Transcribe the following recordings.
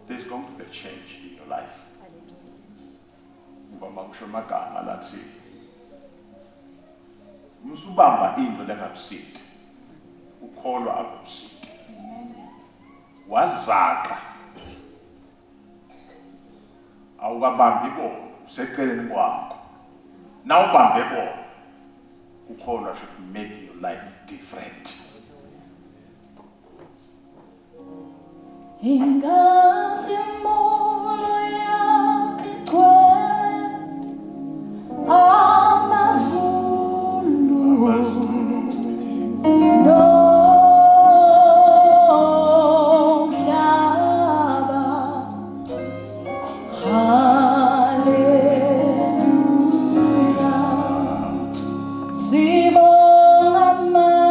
there's going to be a change in your life. Musubamba into lengabusithi ukholwa akubusithi wazaqa awukabambi bona useceleni kwakho nawubambe bona ukholwa should make your life different. Ingazimulo yakhe gcwele amazulu nomhlaba. Hallelujah. Sibonga amandla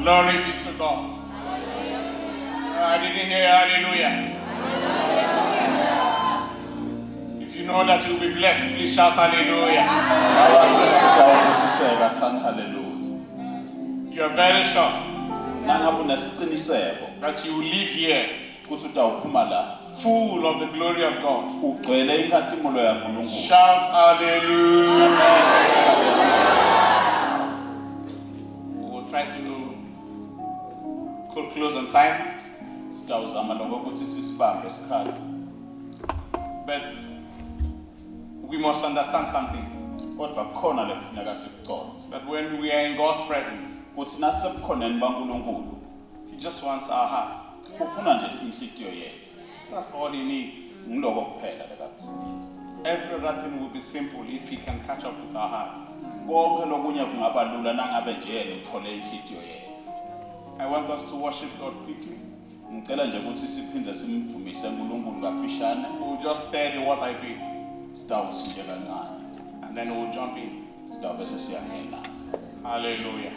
Glory be to God. I didn't hear hallelujah. If you know that you'll be blessed, please shout hallelujah. You are very sure that you will leave here full of the glory of God. Shout hallelujah. We'll try to close on time. But we must understand something. That when we are in God's presence, He just wants our hearts. That's all He needs. Every other thing will be simple if He can catch up with our hearts. I want us to worship God quickly. We'll just stir the water a bit. And then we'll jump in. Hallelujah.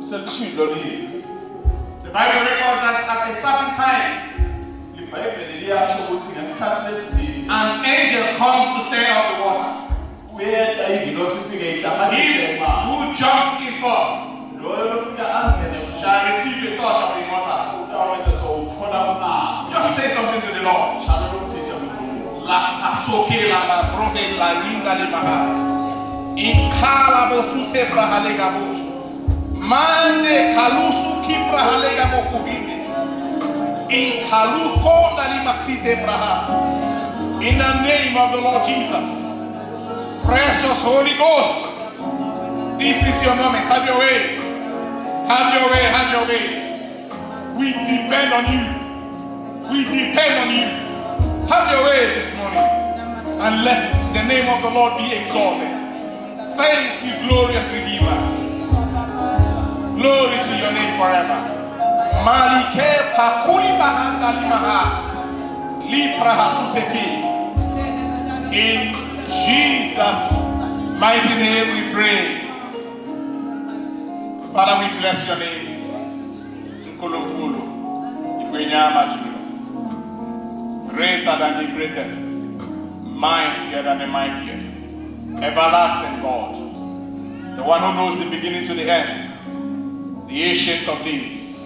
selishilo lini. The Bible records that at a certain time, iBhayibheli liyasho ukuthi ngesikhathi lesithini an angel comes to stir up the water. kuyeta ingilosi ifike He idabanise emanzi. who jumps in first Loyo lofika angene shall receive the touch of the immortal. utawese sowuthola umanzi. Just say something to the Lord. Shalo lokuthinte uNkulunkulu. La kasoke la la probe la linga le baha. Ikala bosute brahale gabush. Mande kalusu ki brahale gabokubinde. Ikaluko dali maxite braha. In the name of the Lord Jesus, precious Holy Ghost, this is your moment. Have your way. Have your way. Have your way. We depend on you. We depend on you. Have your way this morning and let the name of the Lord be exalted. Thank you, glorious Redeemer. Glory to your name forever. Malike pakuli bahanda limaha libra hasuteki. In Jesus' mighty name we pray. Father, we bless your name. Nkulunkulu, Ikwenyama Juno. Greater than the greatest, mightier than the mightiest, everlasting God, the one who knows the beginning to the end, the ancient of days.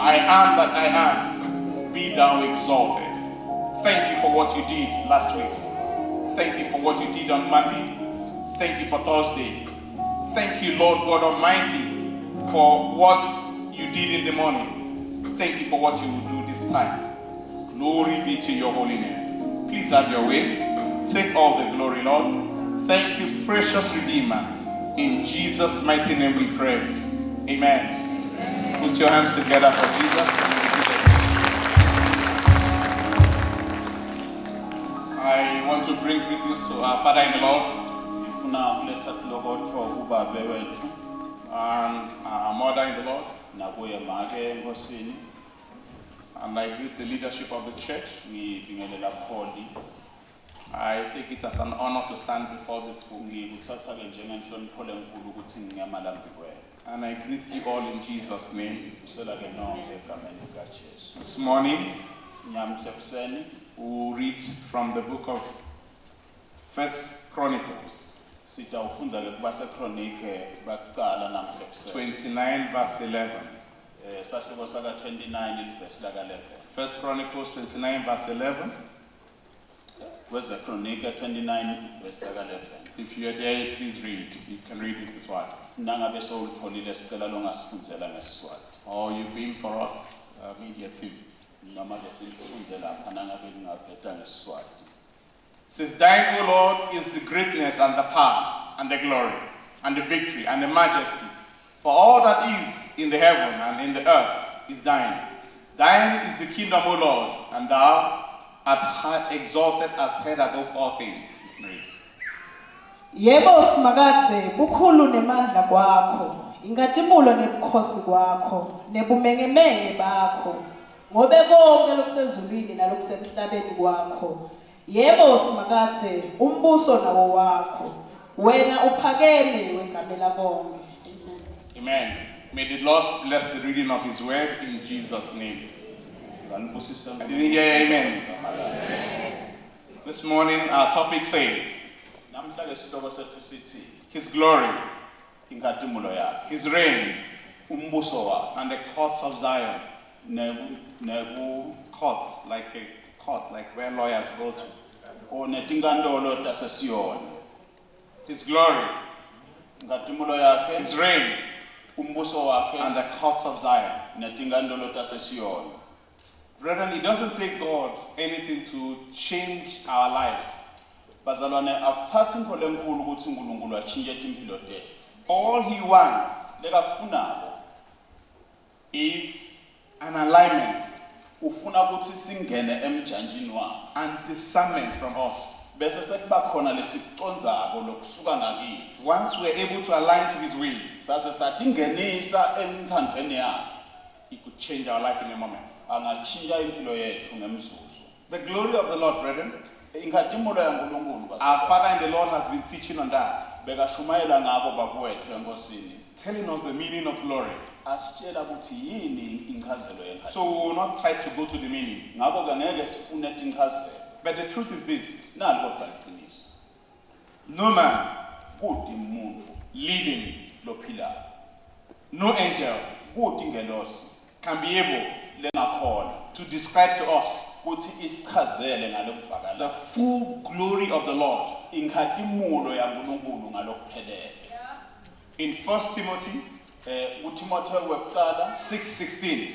I am that I am, be thou exalted. Thank you for what you did last week. Thank you for what you did on Monday. Thank you for Thursday. Thank you, Lord God Almighty, for what you did in the morning. Thank you for what you will do this time. Glory be to your holy name. Please have your way. Take all the glory, Lord. Thank you, precious Redeemer. In Jesus' mighty name we pray. Amen. Put your hands together for Jesus. I want to bring greetings to our Father in the Lord Ngifuna ukuletha lokotho kubabe wethu and our Mother in the Lord. nakuye make enkosini. And I greet the leadership of the church. Ngibingelela buholi. I take it as an honor to stand before this book. Ngikuthatha ke njengenhlonipho lenkulu ukuthi ngiyamala phambi. And I greet you all in Jesus' name. Usela ke nonke egameni likaJesu. This morning, Nyamhla ekuseni we will read from the book of 1 Chronicles, sitawufunda ke kubaseChronicle bakuqala namhla ekuseni. 29 verse 11. Sahluko saka 29 verse laka 11. 1 Chronicles 29 verse 11. Kweze Chronicle 29 verse laka 11. If you're there, please read. You can read it as well. Nangabe sowulitholile sicela longasifundzela ngeSiswati. Or you've been for us, media team. Noma ke sifundze lapha nangabe ngingaveta ngeSiswati. Says, thine, O Lord, is the greatness and the power and the glory and the victory and the majesty. For all that is in the heaven and in the earth is thine. Thine is the kingdom, O Lord, and thou art high exalted as head above all things. Yebo simakadze bukhulu nemandla kwakho, ingatimulo nebukhosi kwakho, nebumengemenge bakho, ngobe konke lokusezulwini nalokusemhlabeni kwakho. Yebo simakadze umbuso nawo wakho, wena uphakeme wengamela konke. Amen. May the Lord bless the reading of his word in Jesus' name. I didn't hear amen. This morning our topic says, Namhlanje isihloko sethu sithi his glory, inkatumulo yakhe, his reign, umbuso wakhe, and the courts of Zion. neku Courts, like a court, like where lawyers go to. onetinkantolo taseSiyoni. His glory, Inkatumulo yakhe, his reign, umbuso wakhe, and the courts of Zion. netinkantolo taseSiyoni. Brethren, it doesn't take God anything to change our lives. Bazalwane akuthathi into lenkulu ukuthi uNkulunkulu atshintshe impilo tethu. All he wants Lekakufunako is an alignment ufuna ukuthi singene emjanjini wakhe. and discernment from us. Bese sekuba khona lesikucondzako lokusuka ngakithi. Once we're able to align to his will, Sase satingenisa emthandweni yakhe. he could change our life in a moment. Angatshintsha impilo yethu ngemzuzu. The glory of the Lord, brethren, Inkatumulo yaNkulunkulu our Father in the Lord has been teaching on that, bekashumayela ngabo bakwethu enkosini. telling us the meaning of glory. asitshela ukuthi yini incazelo yenkhathi. So we will not try to go to the meaning. Ngakho ke ngeke sifune incazelo. But the truth is this: Nali kodwa iqiniso. no man Kuthi umuntu living, lophilayo. no angel Kuthi ingelosi can be able lengakhona to describe to us kuthi isichazele the ngalokuvakala. full glory of the Lord. Inkhatimulo yaNkulunkulu ngalokuphelele. In 1 Timothy uTimotheo wekuqala 6:16,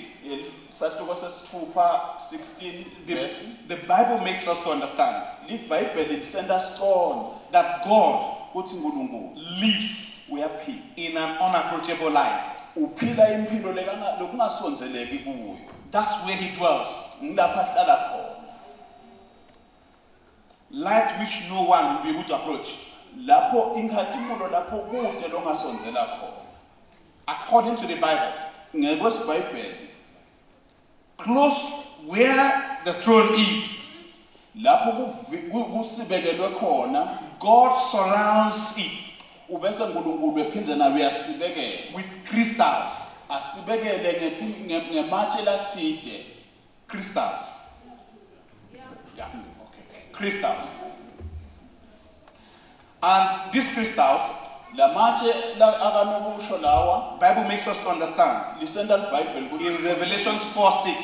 isahluko sesithupha 16 verse. the Bible makes us to understand LiBhayibheli lisenta siqonde that God ukuthi uNkulunkulu lives uyaphila. in an unapproachable life. Uphila impilo lokungasonzeleki kuyo. That's where he dwells. Ngilapha ahlala khona. Light which no one will be able to approach. Lapho inkhatimulo lapho kude longasonzela khona. According to the Bible, Ngekwesibhayibheli close where the throne is, lapho kusibekelwe khona God surrounds it ubese uNkulunkulu ephindze nawe uyasibekela. with crystals. Asibekele ngematshe lathide. Crystals. Yeah. Okay. Crystals. And these crystals, Lamatshe akanokusho lawa Bible makes us to understand. lisenda liBhayibheli In ukuthi Revelation 4:6,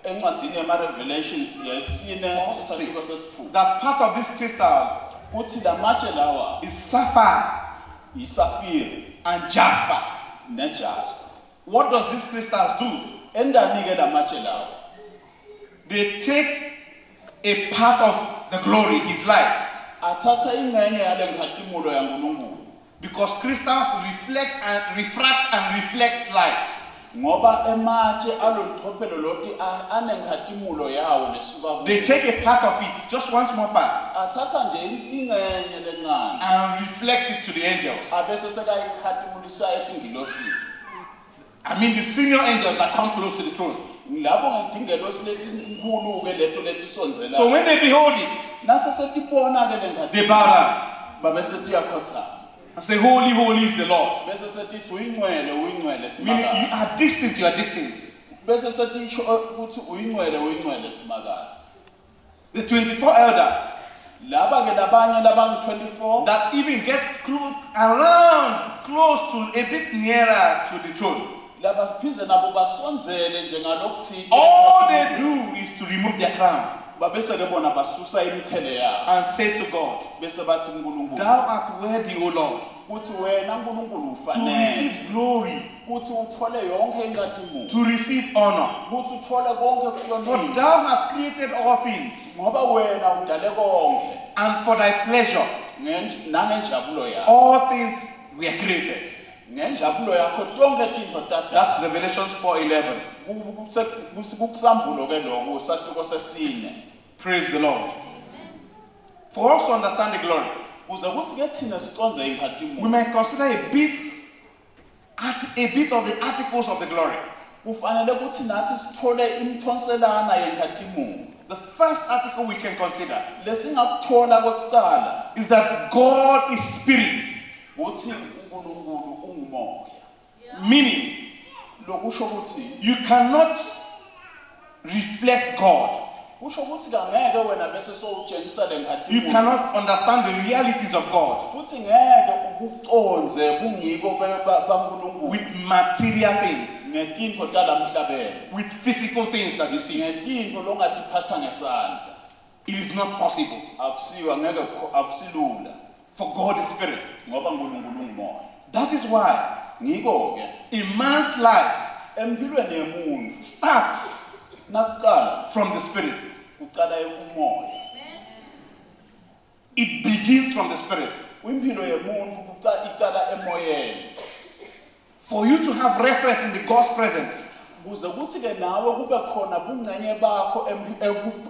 encwadzini yama-Revelations yesine isahluko sesithupha that part of this crystal kuthi lamatshe lawa is sapphire isafire and jasper. nejaspa. What does these crystals do? Endani-ke lamatshe lawa They take a part of the glory, his life, athatha ingxenye yale nkhatimulo yaNkulunkulu because crystals refract and reflect light. ngoba ematshe alolichophelo loti anenkhatimulo yawo lesuka They take a part of it, just one small part, athatha nje ingxenye lencane and reflect it to the angels. abese sekayikhatimulisa etingilosini. I mean, the senior angels that come close to the throne. Lapho ngetingelosi letinkulu-ke leto letisonzela So when they behold it, nase setibona-ke le they bow down babe setiyakhothama and say, "Holy, holy is the Lord." bese setithi uyingcwele Meaning, you simakazi. are distant, you are distant. Bese setisho ukuthi uyingcwele simakazi. The 24 elders Laba-ke labanye labangu-24 that even get close to a bit nearer to the throne. laba siphindze nabo basonzele njengalokuthile. All they do is to remove their crown Babese-ke bona basusa imiqhele yabo and say to God, bese bathi kuNkulunkulu "Thou art worthy, O Lord, kuthi wena uNkulunkulu to ufanele receive glory, kuthi uthole yonke inkatimo to receive honor. kuthi uthole konke For kuhlonishwa thou hast created all things, ngoba wena udale konke and for thy pleasure nangenjabulo yakho all things were created." ngenjabulo yakho tonke tintfo That's Revelation 4:11. kukusambulo-ke lokho sahluko sesine. Praise the Lord. For us to understand the glory, Kuze kuthi-ke thina siconze we inkatimo may consider a bit of the articles of the glory. kufanele kuthi nathi sithole imthonselana yenkatimo. The first article we can consider Lesingakuthola kokuqala is that God is spirit, kuthi uNkulunkulu ungumoya. meaning Lokusho ukuthi you cannot reflect God. kusho ukuthi kangeke wena bese sowutshengisa le You nkatimo cannot understand the realities of God futhi ngeke ukuconze bungiko baNkulunkulu with material things, ngetintfo talamhlabeni with physical things that you see. ngetintfo longatiphatha ngesandla. It is not possible, Akusiwa ngeke akusilula for God is spirit. ngoba uNkulunkulu ungumoya. That is why Ngiko-ke a man's life empilweni yemuntu starts nakuqala from the spirit. kuqala umoya. It begins from the spirit. Impilo yemuntu iqala emoyeni. For you to have reference in the God's presence, Kuze kuthi-ke nawe kube khona bungcenye bakho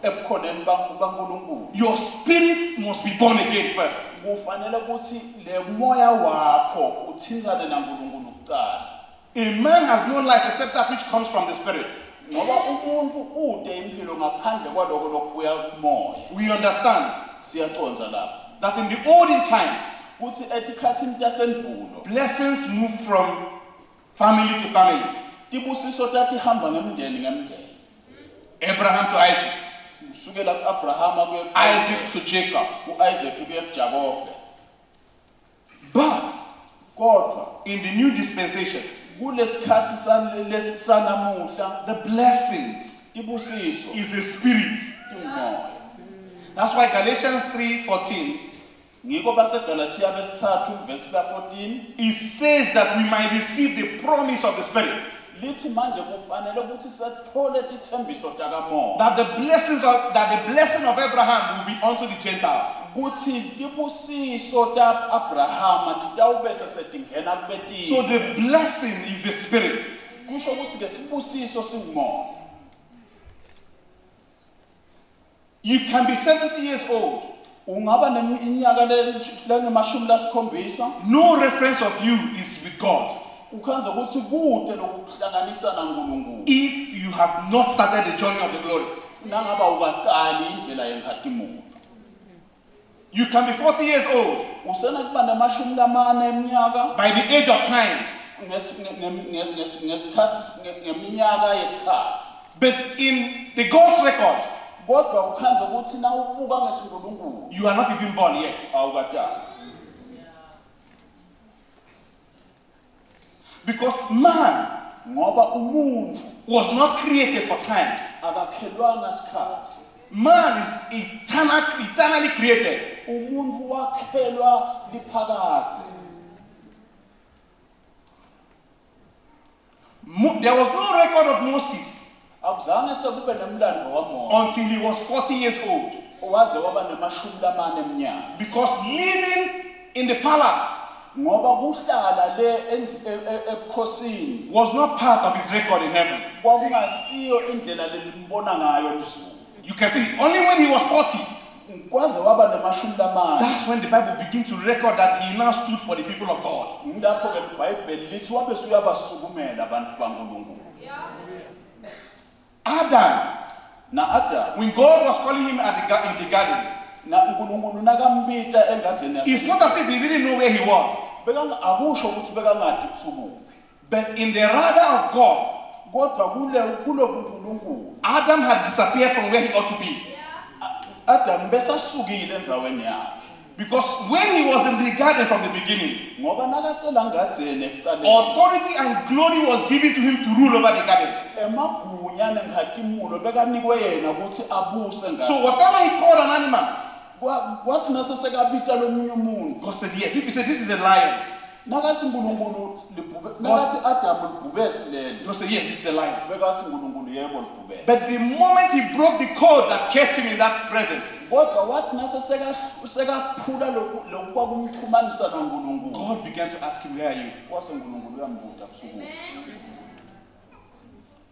ebukhoneni baNkulunkulu. your spirit must be born again first. Kufanele ukuthi le moya wakho uthintane naNkulunkulu kuqala. A man has no life except that which comes from the spirit. Ngoba umuntu ude impilo ngaphandle kwaloko lokubuya kumoya. We understand Siyaconza lapho. that in the olden times, Kuthi etikhathini tasendulo blessings move from family to family. Tibusiso tatihamba ngemndeni ngemndeni. Abraham to Isaac, Kusukela kuAbrahama kuye Isaac to Jacob. uIsaac kuye kuJakobe. But Kodwa in the new dispensation, kulesikhathi sanamuhla the blessings tibusiso is a spirit. umoya. That's why Galatians 3:14, Ngiko baseGalatia besithathu verse 14 it says that we might receive the promise of the Spirit. lithi manje kufanele ukuthi sithole tithembiso takamoya. That the blessing of Abraham will be unto the Gentiles. Kuthi tibusiso taAbrahama titawubese setingena So kubetini. the blessing is the Spirit. Kusho ukuthi ke sibusiso singumoya. You can be 70 years old. Ungaba neminyaka lengemashumi lasikhombisa No reference of you is with God. ukhanza ukuthi kude lokuhlanganisa naNkulunkulu. If you have not started the journey of the glory. Nangaba ukaqali indlela yenkhatimulo. You can be 40 years old. Usena kuba namashumi lamane eminyaka By the age of time. ngesikhathi ngeminyaka yesikhathi. But in the God's record, Kodwa ukhanza ukuthi na ubuka ngesiNkulunkulu you are not even born yet. awukadala. Because man Ngoba umuntu was not created for time. akakhelwanga isikhathi. Man is eternally created. Umuntu wakhelwa liphakathi. There was no record of Moses Akuzange sekube nemlando waMose until he was 40 years old. waze waba namashumi lamane eminyaka. Because living in the palace Ngoba kuhlala le ebukhosini was not part of his record in heaven. kwakungasiyo indlela lelimbona ngayo lizulu. You can see, only when he was 40, Kwaze waba namashumi lamane. that's when the Bible begins to record that he now stood for the people of God. Ngilapho ke iBhayibheli lithi wabe usuyabasukumela abantu baNkulunkulu. Adam, Na Adam when God was calling him in the garden, na uNkulunkulu nakambita engadzeni it's not as if he didn't know where he was. akusho ukuthi bekangadi kuthukuphi. But in the radar of God, Kodwa kulo uNkulunkulu Adam had disappeared from where he ought to be. Adam besasukile enzaweni yakhe. Because when he was in the garden from the beginning, Ngoba nakasela ngadzeni ekuqaleni authority and glory was given to him to rule over the garden. emagunya nenkhatimulo bekanikwe yena ukuthi abuse So ngathi. whatever he called an animal, Kwathi nasesekabita lomunye umuntu God said yes. If he said this is a lion, nakathi uNkulunkulu nakathi Adam libhubesi lelo God said yes, this is a lion. bekathi uNkulunkulu yebo libhubesi. But the moment he broke the code that kept him in that presence, Kodwa wathi nasesekaphula lokhu kwakumxhumanisa noNkulunkulu. God began to ask him, where are you? Wase uNkulunkulu uyambuza kusuku.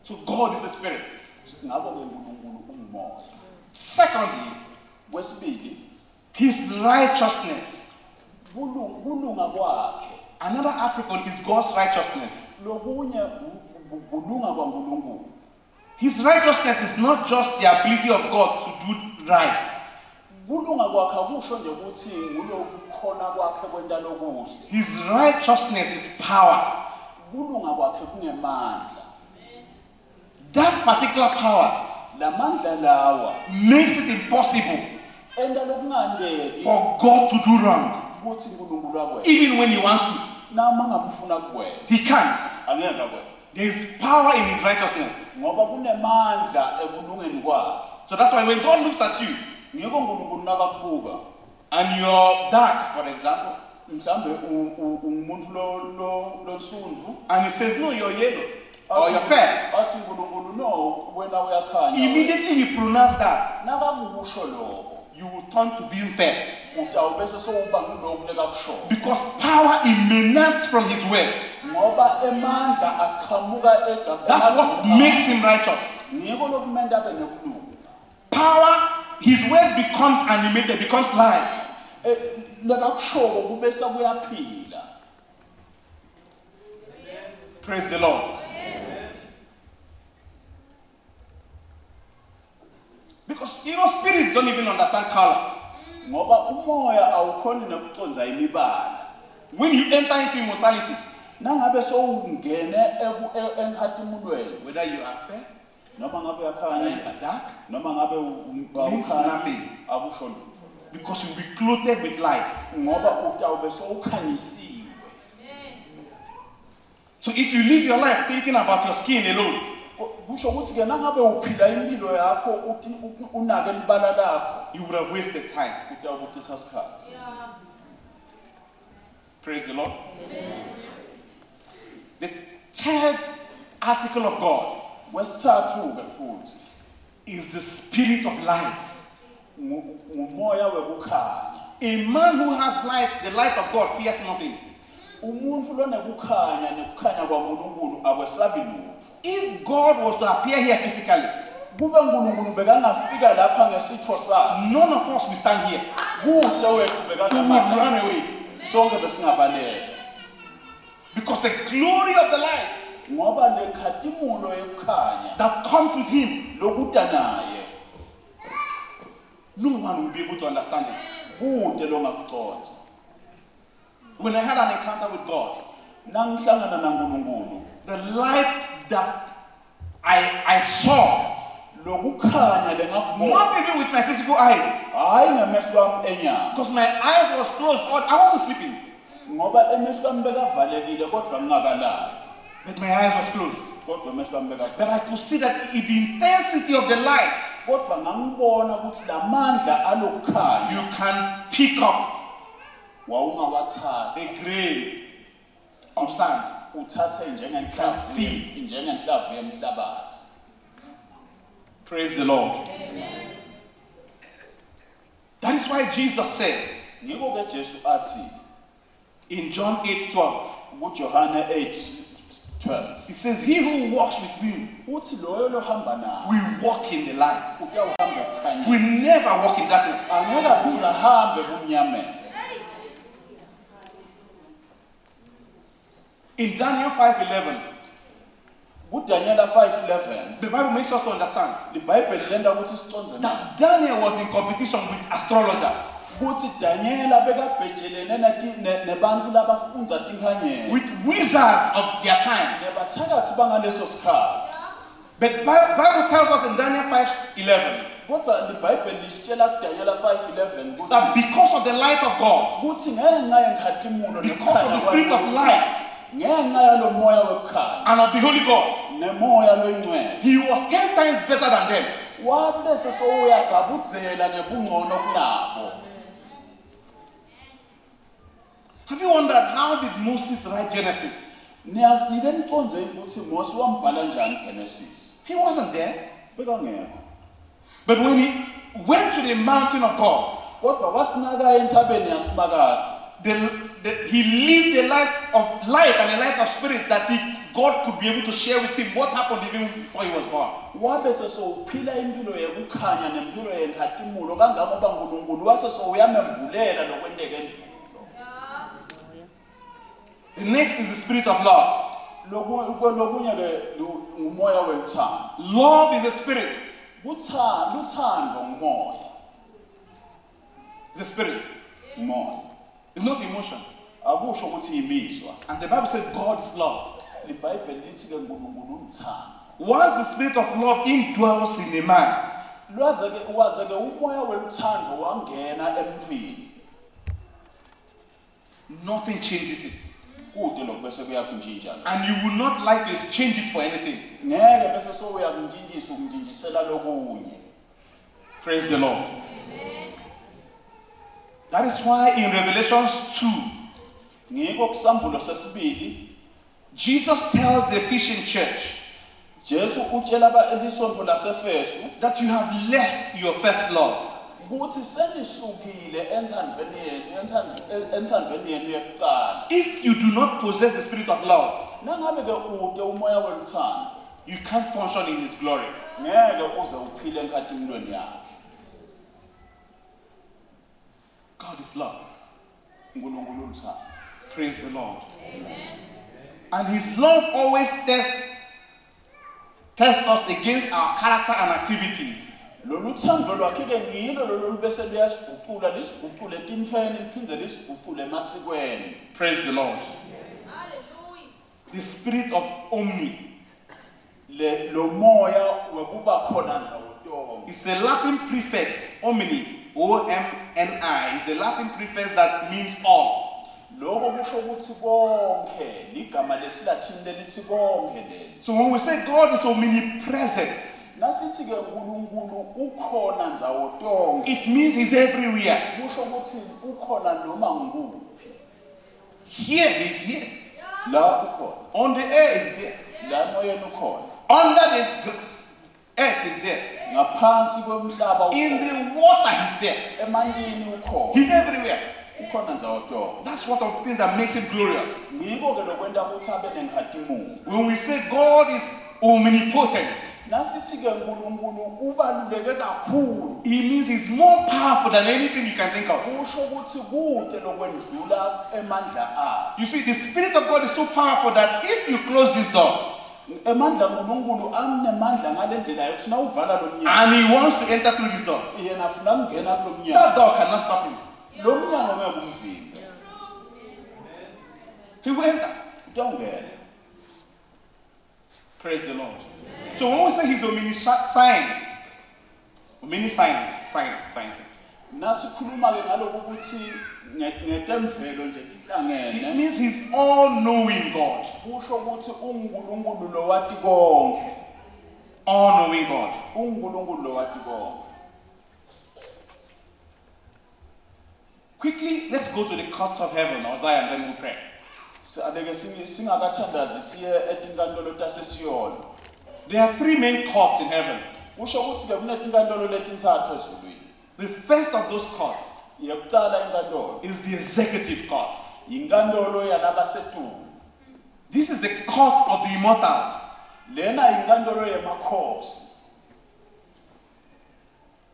So God is a spirit. Ngakho ke uNkulunkulu ungumoya. Secondly, Kwesibili his righteousness. kulunga kwakhe. Another article is God's righteousness. Lokunye kulunga kwaNkulunkulu. His righteousness is not just the ability of God to do right. Kulunga kwakhe akusho nje ukuthi ngulokukhona kwakhe kwenta lokuhle. His righteousness is power. Kulunga kwakhe kungemandla. That particular power Lamandla lawa makes it impossible enda lokungandeki for God to do wrong. ukuthi uNkulunkulu akwenze. Even when he wants to, Nama ngakufuna kuwena. he can't. Angeke akwenze. There is power in his righteousness. Ngoba kunemandla ekulungeni kwakhe. So that's why when God looks at you Ngeke uNkulunkulu nakakubuka and you're dark, for example, mhlambe umuntu lo nsundvu and he says, no, you're yellow or you're fair, athi uNkulunkulu no wena uyakhanya. immediately he pronounced that, Nakakusho lokho you will turn to being fair. utawubese sowuba ngilokhu lekakusho. Because power emanates from his words. Ngoba emandla aqhamuka egabeni. That's what makes him righteous. Ngiko lokumenda abe nekulunga. Power, his word becomes animated, becomes life. Lekakushoko kubese kuyaphila. Praise the Lord. Because spirits don't even understand color. Ngoba umoya awukhoni nokuconza imibala. When you enter into immortality, nangabe sowungene enhatimulweni whether you are fair, noma ngabe whether uyakhanya you are dark, noma ngabe means nothing. akusho lutho Because you'll be clothed with light. ngoba utawube sowukhanyisiwe. So if you live your life thinking about your skin alone, Kusho ukuthi ke nangabe uphila impilo yakho uthi unake libala lakho you would have wasted time. utawube uchitha isikhathi. Praise the Lord. The third article of God Wesithathu ke futhi is the spirit of life. ngumoya wekukhanya. A man who has light, the light of God, fears nothing. Umuntu lonekukhanya nekukhanya kwaNkulunkulu akwesabi lutho. If God was to appear here physically, Kube uNkulunkulu bekangafika lapha ngesitho sakhe. none of us will stand here. Kuhle wethu We would bekanamandla. run away. Sonke besingabaleka. Because the glory of the light Ngoba lekhatimulo yekukhanya that comes with him, lokuta naye no one will be able to understand it. kude longakuqonda. When I had an encounter with God, Nangihlangana naNkulunkulu the light that I saw, lokukhanya lengakubona not even with my physical eyes, hayi ngamehlo ami enyama because my eyes was closed, I wasn't sleeping, ngoba emehlo ami bekavalekile kodwa ngingakalali but my eyes was closed. kodwa emehlo ami But bekavalekile I could see that the intensity of the light, kodwa ngangibona ukuthi lamandla alokukhanya you can pick up wawungawathatha a grain of sand. uthathe njengenhlavu Seeds. njengenhlavu yemhlabathi. Praise the Lord. That is why Jesus says Ngiko ke Jesu athi in John 8:12, kuJohane 8:12 he says, he who walks with me uthi loyo lohamba naye will walk in the light. utawuhamba kukhanya Will never walk in darkness. angeke aphinde ahambe kumnyameni. In Daniel 5:11, kuDaniela 5:11 the Bible makes us to understand iBhayibheli lenda ukuthi siconze na that Daniel was in competition with astrologers, ukuthi Daniela bekabhejelene nebantfu labafunza tinkhanyelo with wizards of their time. nebathakathi bangaleso sikhathi. But Bible tells us in Daniel 5:11 Kodwa iBhayibheli lisitshela kuDaniela 5:11 that ukuthi because of the light of God, kuthi ngenxa yenkhatimulo because of the spirit of light ngenxa yalo moya wekhaya and of the Holy Ghost, nemoya loyingcwele he was 10 times better than them. wabe sesowuyagabudzela ngebungcono kunabo. Have you wondered how did Moses write Genesis? Nike niconze ukuthi Mose wambhala njani Genesis? He wasn't there. Bekangekho. But when he went to the mountain of God, Kodwa wasinaka entsabeni yasimakathi. he lived a life of light and a life of spirit that God could be able to share with him what happened even before he was born. Wabe sesowuphila impilo yekukhanya nempilo yenkhatimulo kangangoba uNkulunkulu wasesowuyamembulela lokwenteka endlini. The next is the spirit of love. Lokunye ke umoya wethando. Love is a spirit. Luthando ngumoya. It's a spirit. Umoya. It's not emotion. Akusho ukuthi imizwa. And the Bible says God is love. iBhayibheli lithi ke uNkulunkulu uthando. Once the spirit of love indwells in a man, Waze ke umoya wethando wangena emntwini. nothing changes it. Kude lokubese kuyakuntshintsha. And you will not like to change it for anything. Ngeke bese sowuyakuntshintsha ukuntshintshisela lokunye. Praise the Lord. That is why in Revelations 2, Ngiko kusambulo sesibili Jesus tells the Ephesian church Jesu utshela elisonto laseFesu that you have left your first love. ukuthi senisukile enthandweni yenu yokuqala. If you do not possess the spirit of love, Nangabe ke ude umoya wethando you can't function in his glory. ngeke uze uphile enkhadimulweni yakhe. God is love. uNkulunkulu uthando. Praise the Lord. Amen. And his love always tests us against our character and activities. Lolu thando lwakhe ke ngilo lolu bese liyasiguqula lisigqule etimfeni liphindze lisigqule emasikweni. Praise the Lord. Hallelujah. the spirit of omni. lo moya wekuba khona ndawo tonke. It's a Latin prefix, omni, O-M-N-I. It's a Latin prefix that means all. Lokho kusho ukuthi konke ligama lesilathini lelithi konke leli. So when we say God is omnipresent, Nasithi ke uNkulunkulu ukhona ndawo tonke. it means he's everywhere. Kusho ukuthi ukhona noma ngikuphi. Here he's here. La ukhona. On the air is there. La moyeni ukhona. Under the earth is there. Ngaphansi kwemhlaba In ukhona. the water he's there. Emanini ukhona. He's everywhere. Ukhona ndawo tonke. That's one of the things that makes him glorious. Ngikho ke lokwenta ukuthi abe nenkhatimulo. When we say God is omnipotent, Nasithi ke uNkulunkulu ubaluleke kakhulu. it means he's more powerful than anything you can think of. Kusho ukuthi kude lokwendlula emandla akhe. You see, the Spirit of God is so powerful that if you close this door Emandla uNkulunkulu anemandla ngalendlela yokuthi na uvala lo mnyango. and he wants to enter through this door, Yena afuna ukungena kulo mnyango. that door cannot stop him. Lo mnyango ngeke umvimbe. He will enter. Utawungena. Praise the Lord. So when we say he's omniscience, sciences, Nasikhuluma ke ngaloko ukuthi ngetemvelo nje it ihlangene. means he's all-knowing God. Kusho ukuthi uNkulunkulu lo wati konke. All-knowing God. uNkulunkulu lo wati konke. Quickly, let's go to the courts of heaven, Isaiah, and then we'll pray. Abeke singakathandazi siye etinkantolo taseSiyoni. There are three main courts in heaven. Kusho ukuthi ke kunetinkantolo letintsathu ezulwini. The first of those courts Yekuqala inkantolo is the executive court. inkantolo yalabasetulu. This is the court of the immortals. Lena inkantolo yemakhosi.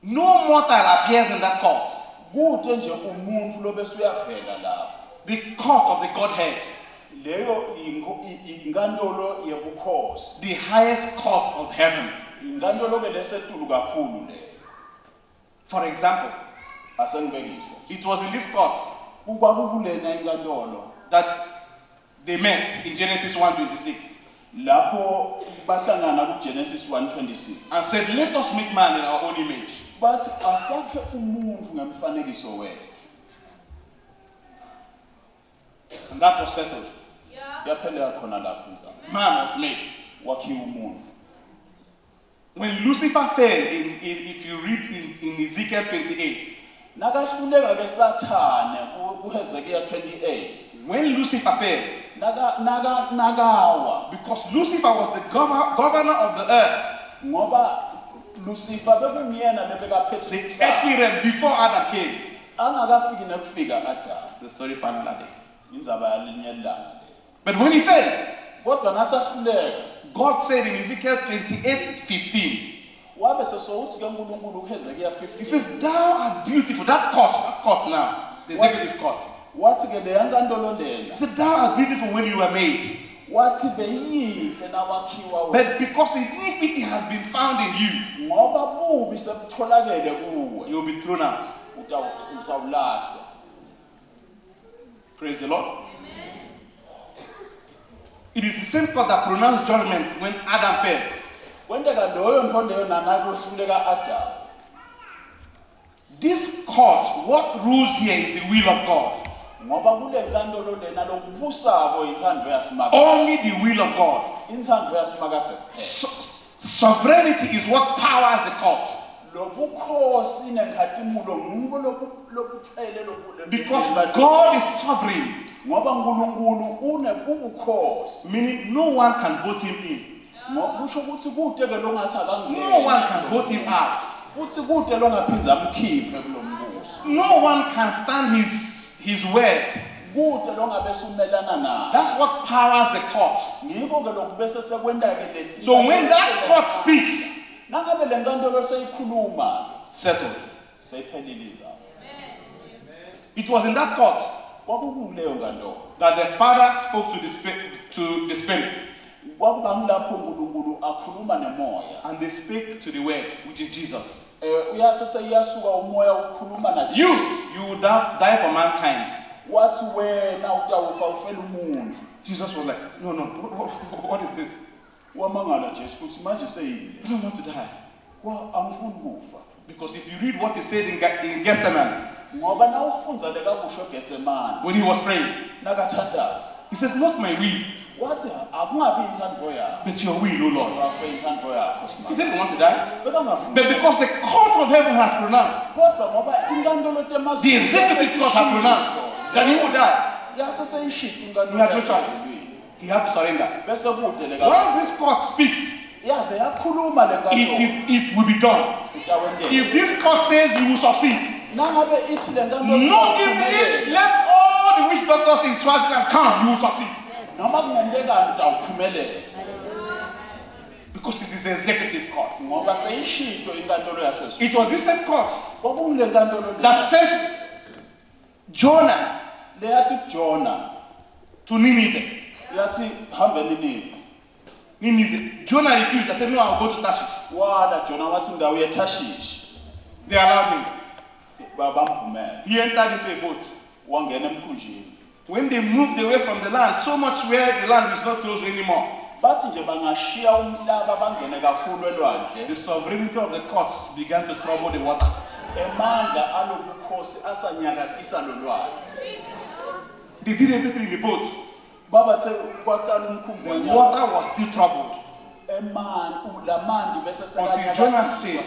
No mortal appears in that court. Kude nje umuntu lobese uyavela lapho. The court of the Godhead, Leyo inkantolo yebukhosi. the highest court of heaven. Inkantolo ke lesetulu kakhulu le. For example, Asengibekise. it was in this court Ukwakukulena inkantolo that they met in Genesis 1:26 lapho bahlangana kuGenesis 1:26. and said, "Let us make man in our own image." Bathi asakhe umuntu ngemfanekiso wethu. And that was settled. Yapheleka khona lapho mzamo. Man was made. Wakhiwa umuntu. When Lucifer fell, if you read in Ezekiel 28, Nakahluleka ke Sathane kuHezekiah 28. when Lucifer fell, Nakawa because Lucifer was the governor of the earth, ngoba Lucifer bekungiyena the lebekaphethe earthly umhlaba. realm, before Adam came. Angakafiki nekufika Adam. The story final day. Indzaba yalinye ilanga le. But when he fell, Kodwa nasahluleka God said in Ezekiel 28:15, wabe sesowuthi ke uNkulunkulu kuHezekiah he says, 15. "Thou art beautiful." That court now, the executive court. Wathi ke leya nkantolo He lena. said, "Thou art beautiful when you were made. Wathi beyihle nawakhiwa wena. But because the iniquity has been found in you, Ngoba bubi sebutholakele kuwe. you will be thrown out." Utawulahlwa. Praise the Lord. It is the same court that pronounced judgment when Adam fell. Kwendeka loyo nto leyo nanakuhluleka Adam. This court, what rules here is the will of God. Ngoba kule nkantolo lena lokubusako inthando yasimaka. Only the will of God. Inthando yasimaka Sovereignty is what powers the court. lobukhosi nenkhatimulo ngubo lobuphele Because God is sovereign, ngoba uNkulunkulu ubukhosi. meaning no one can vote him in. Kusho ukuthi kude ke longathi akangeni. No one can vote him out. Futhi kude longaphindza amkhiphe kulombuso. No one can stand his word. Kude longabe sumelana naye. That's what powers the court. Ngikho ke lokhu bese sekwenda ke leti. So when that court speaks, nangabe le nkantolo seyikhuluma settled. seyiphelile indzaba. It was in that court Kwakukuleyo nkantolo. that the Father spoke to the Spirit, Kwakuba ngilapho uNkulunkulu akhuluma nemoya. and they spake to the Word, which is Jesus. Uyasese iyasuka umoya ukhuluma na You will die for mankind. wathi wena utawufa ufela umuntu. Jesus was like, no, what is this? Wamangala Jesu ukuthi manje seyini. I don't want to die. Angifuni kufa. Because if you read what he said in Gethsemane, Ngoba nawufunza le kakusho Gethsemane. when he was praying, Nakathandaza. he said, not my will, Wathi akungabi inhliziyo yakho. but your will, O Lord. Akube inhliziyo yakho He simanje. didn't want to die. Bekangafuni. But because the court of heaven has pronounced, Kodwa ngoba inkantolo temazulu. the executive court has pronounced that he would die, Yaseseyishita he inkantolo. had no choice. He had to surrender. Bese kude le Once this court speaks, yaze yakhuluma le nkantolo. it will be done. If this court says you will succeed, Nangabe ithi le nkantolo. not even let all the witch doctors in Swaziland come, you will succeed. Noma kungenzekani utawuphumelela. Because it is executive court. Ngoba seyishito inkantolo yasezulu. It was this same court Kwakungile nkantolo that sent Jonah le yathi Jonah to Nineveh. yathi hambe Nineve. Jonah refused. I said, no, I'll go to Tarshish. Wala Jonah wathi ndawo yeTarshish. They allowed him. Bamvumela. He entered into a boat. Wangena emkhunjini. When they moved away from the land, so much where the land is not close anymore, Bathi nje bangashiya umhlaba bangene kakhulu elwandle. the sovereignty of the courts began to trouble the water. Emandla alobukhosi asanyakatisa lolwandle. They did everything in the boat. Baba se kwaqala The umkhumbi water was still troubled. Lamandi bese Until Jonah said,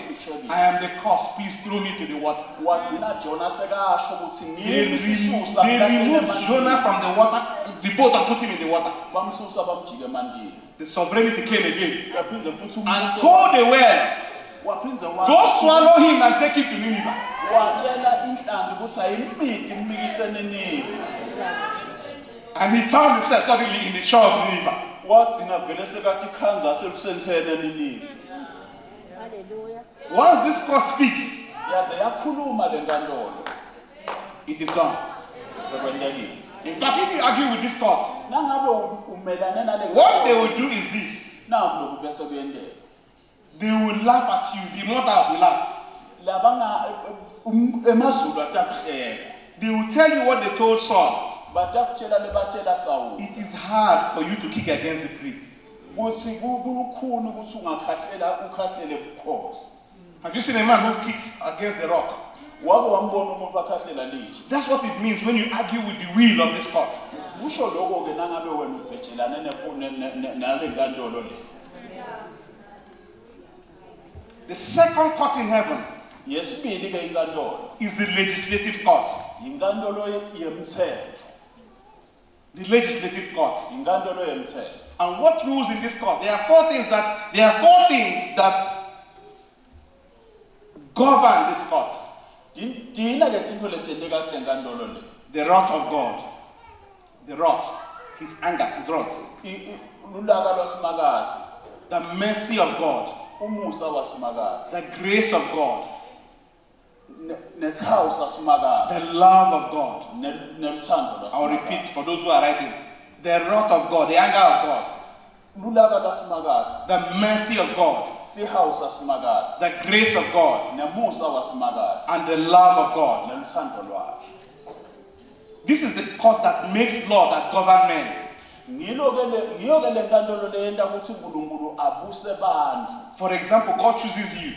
I am the cause, please throw me to the water. wagcina Jonah sekasho ukuthi They ngimi sisusa removed Jonah from the water, the boat, and put him in the water. bamsusa bamjike emandini. The sovereignty came again Waphinze futhi and told the well, waphinze go swallow him and take him to Nineveh. watshela inhlambi ukuthi ayimidi imikise Nineve. And he found himself suddenly in the shore of Nineveh. Wagcina vele sekathi ikhanza selusensene Nineve. Once this court speaks, Yaze yakhuluma le nkantolo it is done. sekwendekile. In fact, if you argue with this court, Nangabe umelane nale what they will do is this. naku lokhu bese kuyendeka. They will laugh at you. The mortals will laugh. Labanga emazulu atakuhleka. They will tell you what they told Saul. Batakutshela lebatshela Saul. It is hard for you to kick against the priest. Kuthi kulukhuni ukuthi ukhahlele ubukhosi. Have you seen a man who kicks against the rock? Wake wambona umuntu akhahlela litshe. That's what it means when you argue with the will of this court. Kusho lokho ke nangabe wena ubhejelane nale nkantolo le. The second court in heaven Yesibili ke inkantolo is the legislative court. inkantolo yemthetho. The legislative court. Inkantolo yemthetho. And what rules in this court? There are four things that govern this court. Dina ke tintfo letenteka kule nkantolo le. The wrath of God. The wrath. His anger, his wrath. Ulaka lwasimakathi. The mercy of God. Umusa wasimakathi. The grace of God. Nesihawu sasimakathi. The love of God. Neluthando lwasimakathi. I'll repeat for those who are writing. The wrath of God, the anger of God. Lulaka lwasimakathi. The mercy of God. Sihawu sasimakathi. The grace of God. Nemusa wasimakathi. And the love of God. Neluthando lwakhe. This is the court that makes law that govern men. Ngiyo ke le nkantolo leyenta ukuthi uNkulunkulu abuse bantfu. For example, God chooses you.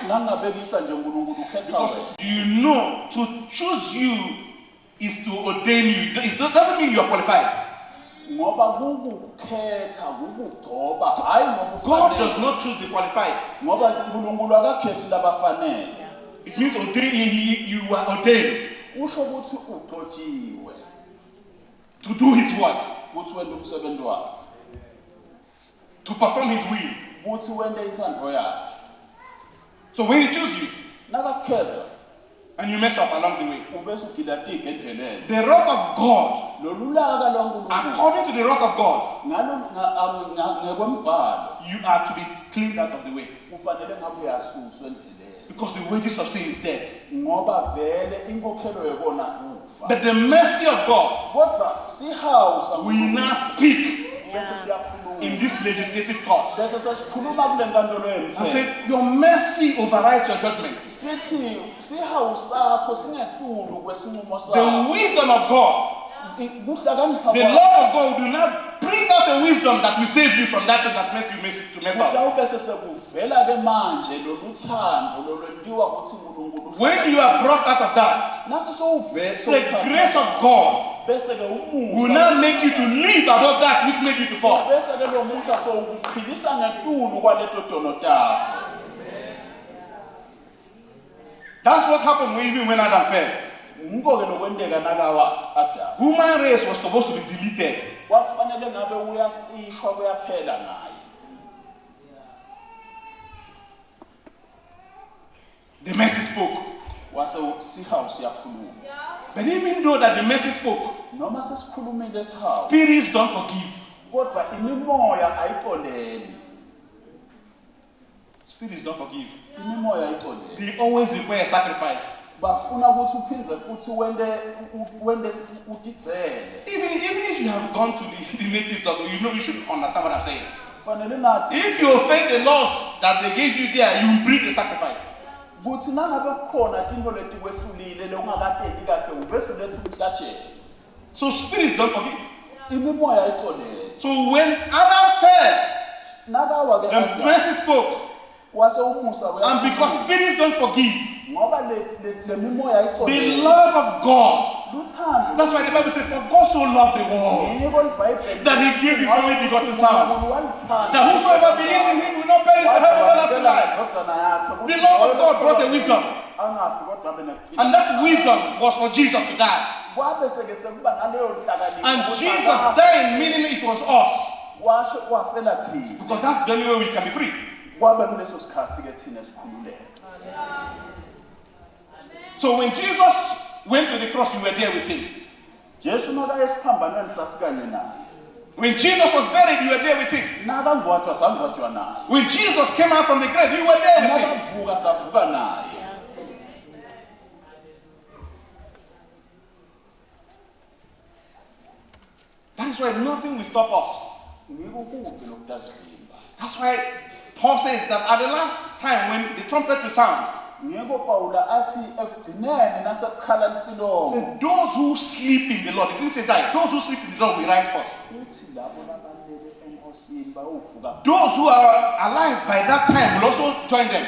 Ngangabekisa nje uNkulunkulu ukhetha Because wena. you know to choose you is to ordain you. It doesn't mean you are qualified. Ngoba kukukhetha ukugcoba hayi ngoba God ufanele. does not choose the qualified. Ngoba uNkulunkulu akakhethi labafanele. It means you are ordained Usho ukuthi ugcotshiwe to do His work, ukuthi wende umsebenzi wakhe. to perform His will. Ukuthi wende inthando yakhe. So when He chooses you Nakakhetha and you mess up along the way, ubese ugilatika endleleni. the wrath of God, Lolulaka lwaNkulunkulu according to the wrath of God, ngekwembhalo you are to be cleaned out of the way. kufanele ngabe uyasuswa endleleni. Because the wages of sin is death. Ngoba vele inkokhelo yekona ufa. But the mercy of God Kodwa sihawu will now speak bese siyakhuluma. in this legislative court. Bese sesikhuluma kule nkantolo I yemthetho. said, your mercy overrides your judgment. Sithi sihawu sakho singetulu kwesinqumo sakho. The wisdom of God The love of God will not bring out the wisdom that will save you from that thing that makes you to mess up. When you are brought out of that, the grace of God will not make you to live above that which made you to fall. That's what happened even when Adam fell. Human race was supposed to be deleted. The mercy spoke. But even though that the mercy spoke, spirits don't forgive. Spirits don't forgive. They always require sacrifice. Even if you have gone to the native doctor, you should understand what I'm saying. If you offend the laws that they gave you there, you bring the sacrifice. So spirits don't forgive. So when Adam fell, the mercy spoke. And because spirits don't forgive, the love of God. That's why the Bible says, for God so loved the world that he gave his only begotten Son, that whosoever believes in him will not perish but have everlasting life. The love of God brought a wisdom, and that wisdom was for Jesus to die. And Jesus dying, meaning it was us, because that's the only way we can be free. So when Jesus went to the cross, you were there with him. When Jesus was buried, you were there with him. When Jesus came out from the grave, you were there with him. That is why nothing will stop us. That's why Paul says that at the last time when the trumpet will sound, so those who sleep in the Lord, it didn't say die, those who sleep in the Lord will rise first. Those who are alive by that time will also join them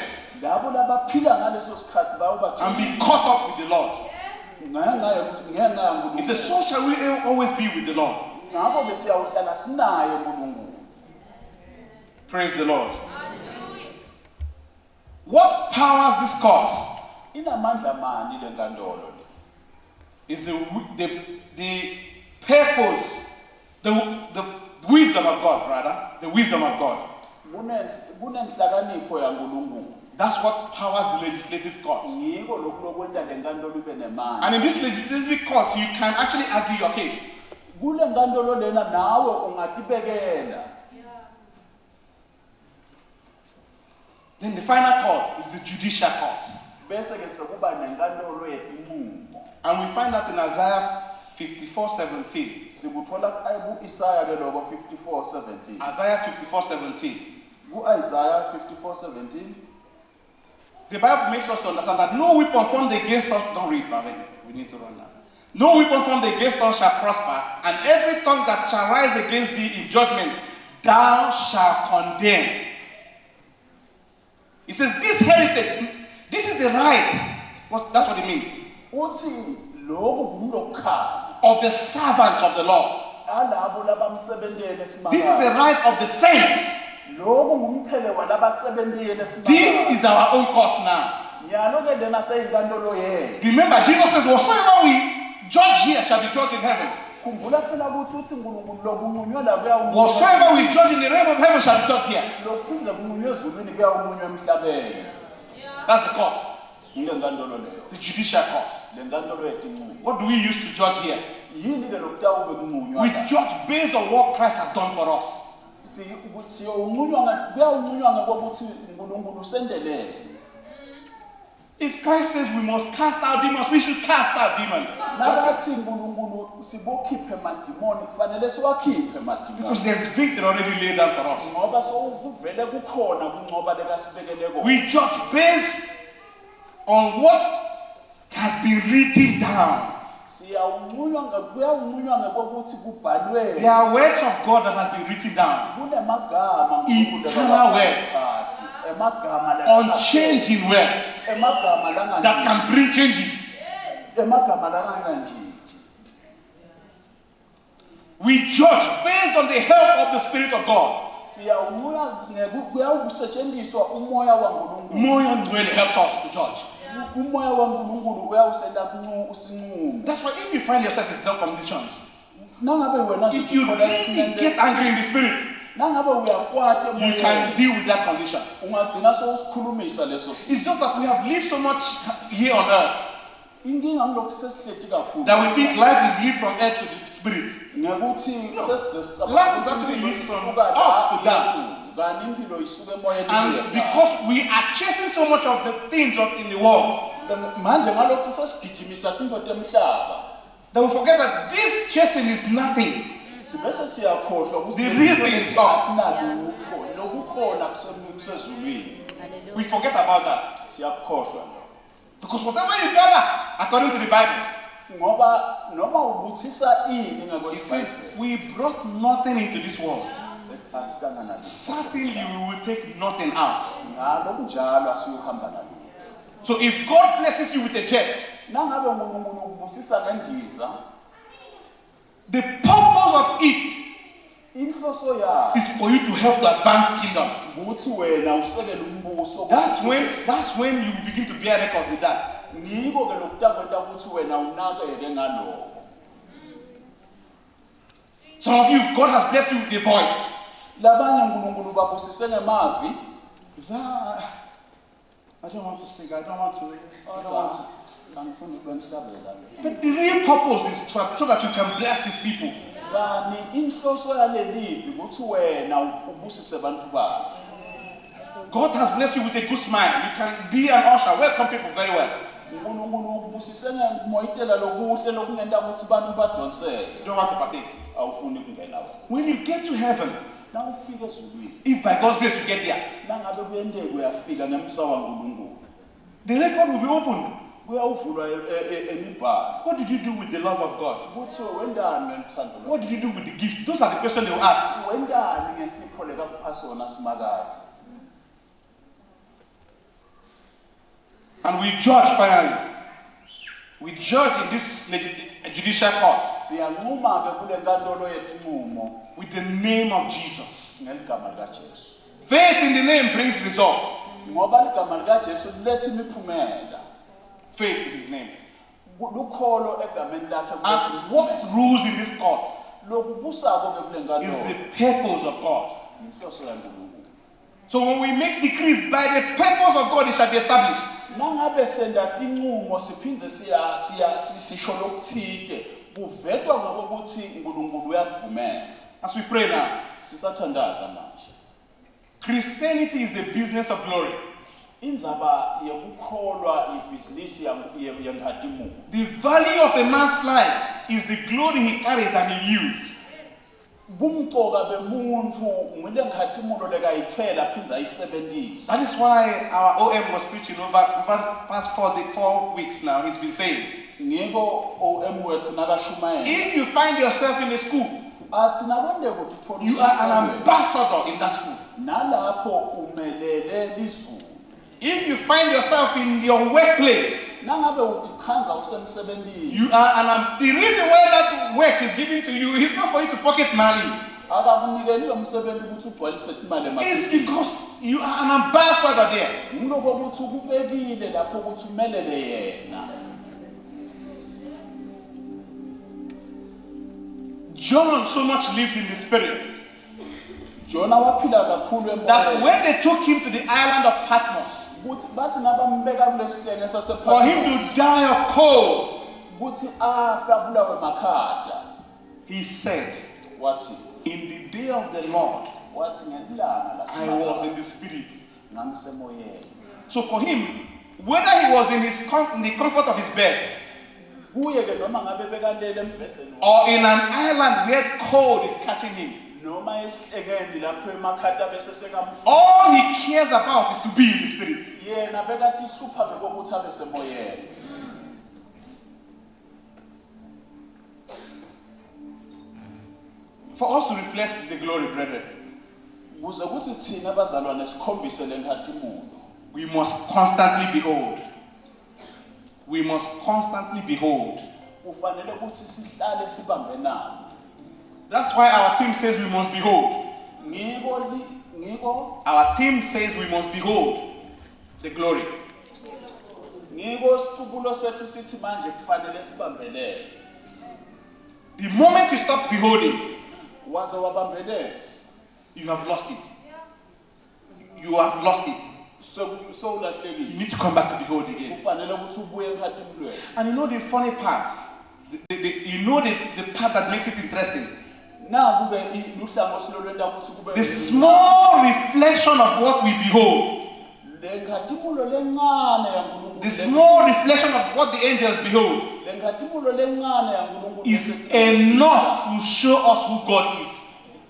and be caught up with the Lord. He says, so shall we always be with the Lord. Praise the Lord. What powers this cause is the purpose, the wisdom of God, rather, the wisdom of God. That's what powers the legislative court. And in this legislative court, you can actually argue your case. Then the final court is the judicial court. And we find that in Isaiah 54:17. Isaiah 54:17. The Bible makes us to understand that no weapon formed against us, don't read, we need to run now. No weapon formed against us shall prosper, and every tongue that shall rise against thee in judgment, thou shalt condemn. It says, this heritage, this is the right. That's what it means. Of the servants of the Lord. This is the right of the saints. This is our own court now. Remember, Jesus says, whatsoever we judge here shall be judged in heaven. Whatsoever we judge in the realm of heaven shall be judged here. That's the court. The judicial court. What do we use to judge here? We judge based on what Christ has done for us. If Christ says we must cast out demons, we should cast out demons. Because there's victory already laid down for us. We judge based on what has been written down. siyawumunywa kuyawumunywa ngokuthi kubhalwe There are words of God that has been written down. kunemagama Eternal words. emagama Unchanging words emagama that can bring changes. emagama langanje. We judge based on the help of the Spirit of God. Siyawumunywa kuyawusetshenziswa umoya waNkulunkulu. More really helps us to judge. Umoya waNkulunkulu uyawusenda usinqumo. That's why if you find yourself in self-conditions, Nangabe wena if you really get angry in the spirit, nangabe uyakwata you emoyeni can deal with that condition. ungagcina sowusikhulumisa leso simo. It's just that we have lived so much here on earth Inkinga ngilokhu sesihleti kakhulu. that we think life is lived from earth to the spirit. Ngekuthi Life is actually lived from up to down. kanti impilo isuka emoyeni And because we are chasing so much of the things in the world, manje ngalokhu sesigijimisa into emhlaba that we forget that this chasing is nothing. sibese siyakhohlwa ukuthi The real thing is God. kunalutho lokukhona kusezulwini. We forget about that. Siyakhohlwa Because whatever you gather, according to the Bible, ngoba noma ubuthisa ini it says ngekweBhayibheli we brought nothing into this world. asikanga nazo. Certainly we will take nothing out. Ngalo kunjalo asiyuhamba nalo. So if God blesses you with a jet, Nangabe uNkulunkulu ukubusisa ngendiza, the purpose of it inhloso yakho is for you to help to advance kingdom. ukuthi wena usekele umbuso. That's when you begin to bear record with that. Ngiko ke lokutankwenta ukuthi wena unakele ngaloko. Some of you, God has blessed you with a voice. Labanye uNkulunkulu babusise ngemavi. I don't want to sing. I don't want to. Angifuni ukwenhlabela. But the real purpose is so that you can bless His people. Bani inhloso yalelivi ukuthi wena ubusise abantu bakhe. God has blessed you with a good smile. You can be an usher. Welcome people very well. uNkulunkulu ubusise ngemoyitela lokuhle lokungenda ukuthi abantu badonseke. You don't want to partake. Awufuni ukungena wena. When you get to heaven, Na ufike ezulwini. if by God's grace you get there, Nangabe kuyendeke uyafika ngemsa waNkulunkulu. the record will be opened. Kuyawuvulwa emibhalo. What did you do with the love of God? Ukuthi wendani ngethando lo. What did you do with the gift? Those are the questions they will ask. Wendani ngesipho leka kuphasona simakazi. And we judge finally. We judge in this judicial court Siyanquma ke kule nkantolo yetinqumo with the name of Jesus. ngeligama likaJesu. Faith in the name brings results. Ngoba igama likaJesu liletha imiphumela. Faith in His name. Lukholo egameni lakhe And what rules in this court lokubusako ke kule is nkantolo the purpose of God. inhloso yaNkulunkulu. So when we make decrees by the purpose of God, it shall be established. Nangabe senda tinqumo siphindze sisho lokuthide kuvetwa ngokuthi uNkulunkulu uyakuvumela. As we pray now, Sisathandaza manje. Christianity is the business of glory. Indzaba yokukholwa ibhizinisi yenkhatimulo. The value of a man's life is the glory he carries and he used. Bumqoka bemuntu ngile nkhatimulo lekayithela phindza ayisebentisa. That is why our OM was preaching over past 4 weeks now. He's been saying, Ngiko OM wethu nakashumayela. if you find yourself in a school, Athi nakwende ukuthi uthola you are an ambassador in that school. nalapho umelele lizulu. If you find yourself in your workplace, Nangabe utikhanza usemsebentini. you are the reason why that work is given to you is not for you to pocket money. Akakunikeli lo msebenzi ukuthi ugcwalise imali It's emakhaya. because you are an ambassador there. Ngiloko ukuthi ukubekile lapho ukuthi umelele yena. John so much lived in the spirit Jona waphila kakhulu that emoyeni. when they took him to the island of Patmos Ukuthi bathi nabambeka kulesihlenge for him sasePhatmos to die of cold, ukuthi afa abulawe makhada. he said, Wathi in the day of the Lord, ngelilanga I was in the spirit. ngamsemoyeni. So for him, whether he was in the comfort of his bed Kuye ke noma ngabe bekalele embhedeni or in an island where cold is catching him, noma esihlengeni lapho emakhada bese sekamfu. all he cares about is to be in the spirit. Yena bekati hlupha ke kokuthi abe semoyeni. For us to reflect the glory, brethren, Ukuze kuthi thina bazalwane sikhombise lenkhathumulo. we must constantly behold. We must constantly behold. Kufanele ukuthi sihlale sibambe nalo. That's why our team says we must behold. Ngiko Our team says we must behold the glory. siqubulo sethu sithi manje kufanele sibambelele. The moment you stop beholding, Waze wabambelele, you have lost it. You have lost it. so You ulahlekile. need to come back to behold again. Kufanele ukuthi ubuye enkathimulweni. And you know the funny part? The part that makes it interesting? Nangu ke luhlango silolwenta ukuthi kube The small reflection of what we behold, lenkhathumulo lencane yaNkulunkulu. the small reflection of what the angels behold, Lenkhathumulo lencane yaNkulunkulu is enough to show us who God is.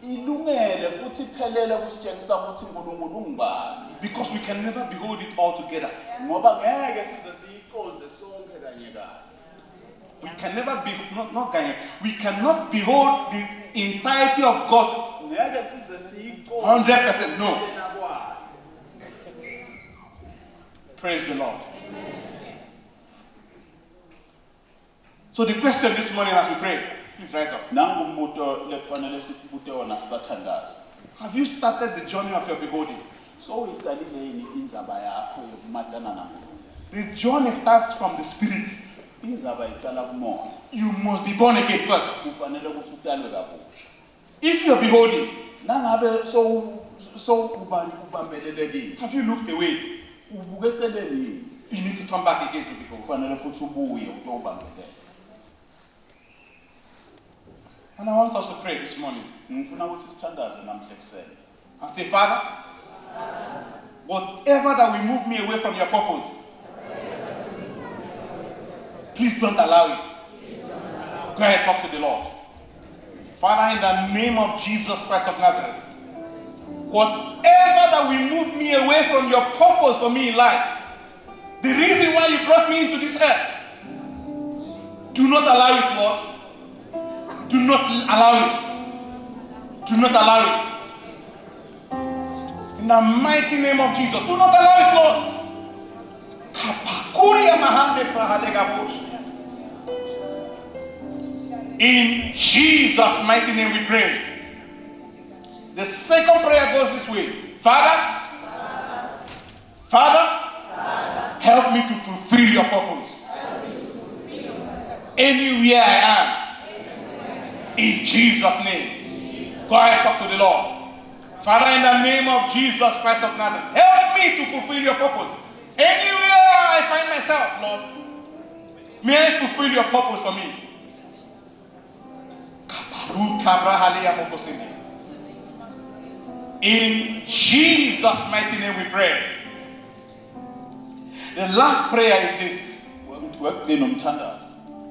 ilungele futhi iphelele kusitshengisa ukuthi uNkulunkulu ungubani. Because we can never behold it all together. Ngoba ngeke size siyiqonze sonke kanye kanye. We can never be, not Ganya, we cannot behold the entirety of God Ngeke size siyiqonze 100%. No. nakwazi. Praise the Lord. So the question this morning as we pray, please rise up. Nangu umbuto lekufanele sibute wona sisathandaza. Have you started the journey of your beholding? So uyiqalile yini indzaba yakho yokumatana naNkulunkulu? The journey starts from the spirit. Indzaba iqala kumoya. You must be born again first. Kufanele ukuthi utalwe kabusha. If you're beholding, Nangabe so ubambelelekile. have you looked away? Ubuke eceleni yini? You need to come back again to behold. Kufanele futhi ubuye utobambelele. And I want us to pray this morning Ngifuna ukuthi sithandaze namhla ekuseni. and say, Father, whatever that will move me away from your purpose, please don't allow it. Go ahead, talk to the Lord. Father, in the name of Jesus Christ of Nazareth, whatever that will move me away from your purpose for me in life, the reason why you brought me into this earth, do not allow it, Lord. Do not allow it. Do not allow it. In the mighty name of Jesus, do not allow it, Lord. In Jesus' mighty name we pray. The second prayer goes this way. Father, help me to fulfill your purpose. Anywhere I am. In Jesus' name. Go ahead, talk to the Lord. Father, in the name of Jesus Christ of Nazareth, help me to fulfill your purpose. Anywhere I find myself, Lord, may I fulfill your purpose for me. In Jesus' mighty name we pray. The last prayer is this.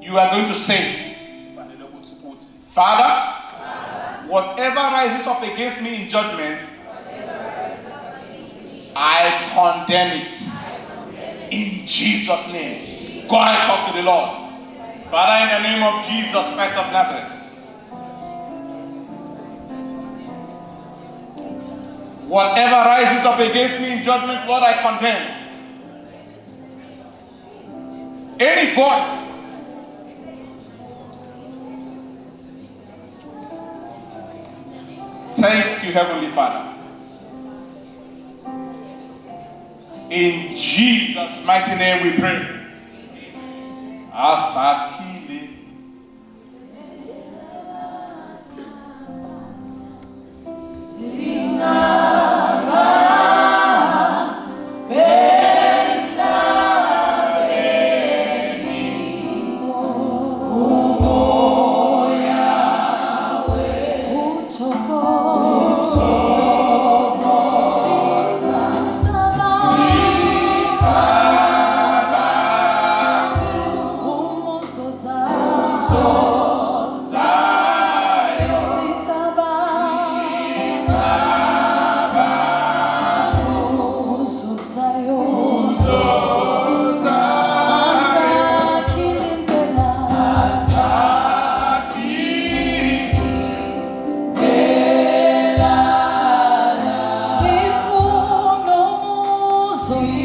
You are going to say, Father, whatever rises up against me in judgment, I condemn it. In Jesus' name. Go ahead, talk to the Lord. Father, in the name of Jesus Christ of Nazareth, whatever rises up against me in judgment, Lord, I condemn. Any voice thank you, Heavenly Father. In Jesus' mighty name we pray. Asakile. So